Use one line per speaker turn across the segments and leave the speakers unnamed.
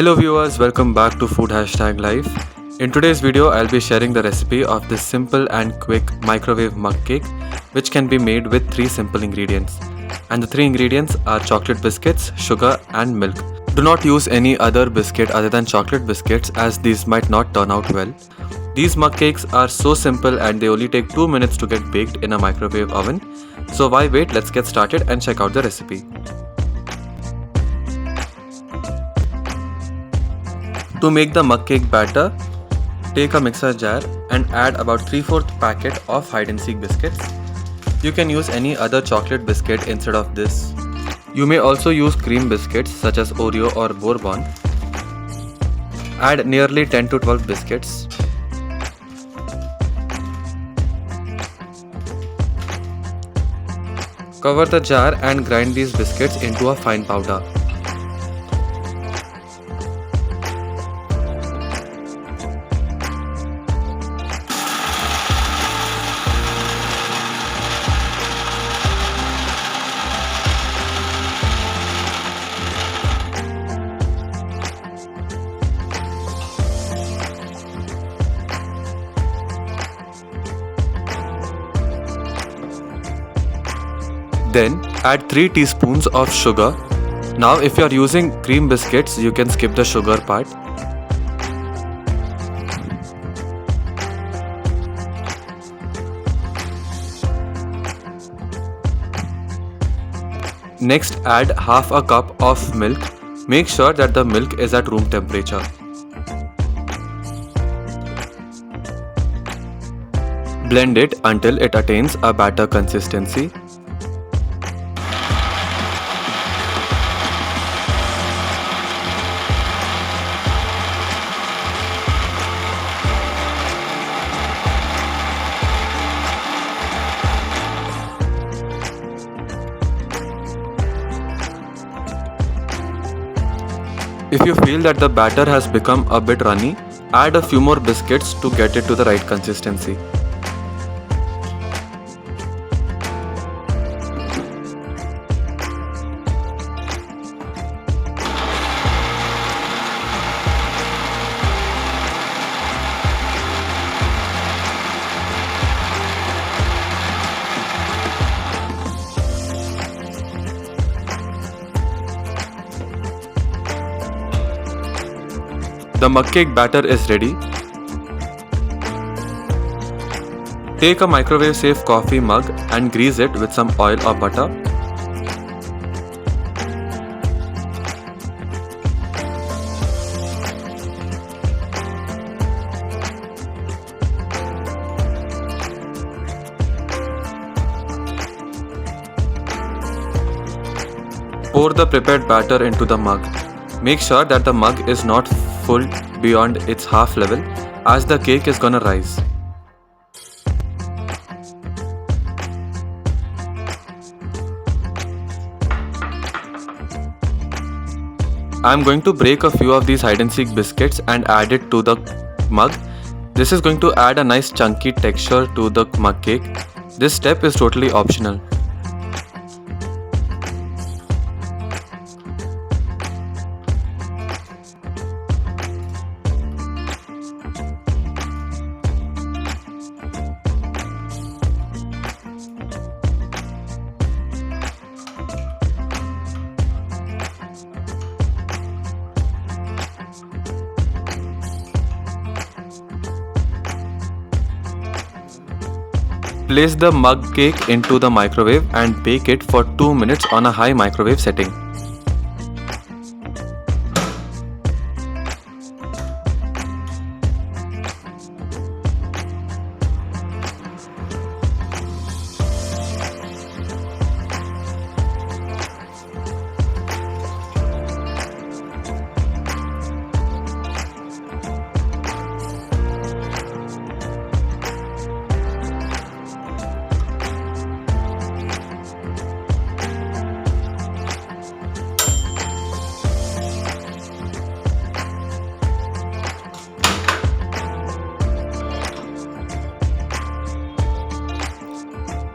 Hello viewers, welcome back to Food Hashtag Live. In today's video, I'll be sharing the recipe of this simple and quick microwave mug cake, which can be made with 3 simple ingredients. And the 3 ingredients are chocolate biscuits, sugar and milk. Do not use any other biscuit other than chocolate biscuits, as these might not turn out well. These mug cakes are so simple and they only take 2 minutes to get baked in a microwave oven. So why wait, let's get started and check out the recipe. To make the mug cake batter, take a mixer jar and add about 3/4 packet of hide and seek biscuits. You can use any other chocolate biscuit instead of this. You may also use cream biscuits such as Oreo or Bourbon. Add nearly 10 to 12 biscuits. Cover the jar and grind these biscuits into a fine powder. Then add 3 teaspoons of sugar. Now if you are using cream biscuits, you can skip the sugar part. Next add half a cup of milk. Make sure that the milk is at room temperature. Blend it until it attains a batter consistency. If you feel that the batter has become a bit runny, add a few more biscuits to get it to the right consistency. The mug cake batter is ready. Take a microwave safe coffee mug and grease it with some oil or butter. Pour the prepared batter into the mug. Make sure that the mug is not full beyond its half level, as the cake is gonna rise. I'm going to break a few of these hide and seek biscuits and add it to the mug. This is going to add a nice chunky texture to the mug cake. This step is totally optional. Place the mug cake into the microwave and bake it for 2 minutes on a high microwave setting.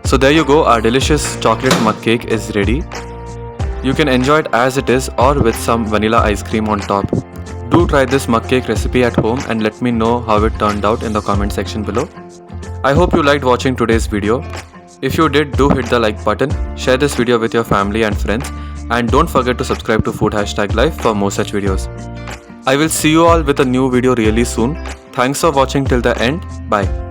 So there you go, our delicious chocolate mug cake is ready. You can enjoy it as it is or with some vanilla ice cream on top. Do try this mug cake recipe at home and let me know how it turned out in the comment section below. I hope you liked watching today's video. If you did, do hit the like button, share this video with your family and friends, and don't forget to subscribe to Food #Life for more such videos. I will see you all with a new video really soon. Thanks for watching till the end. Bye.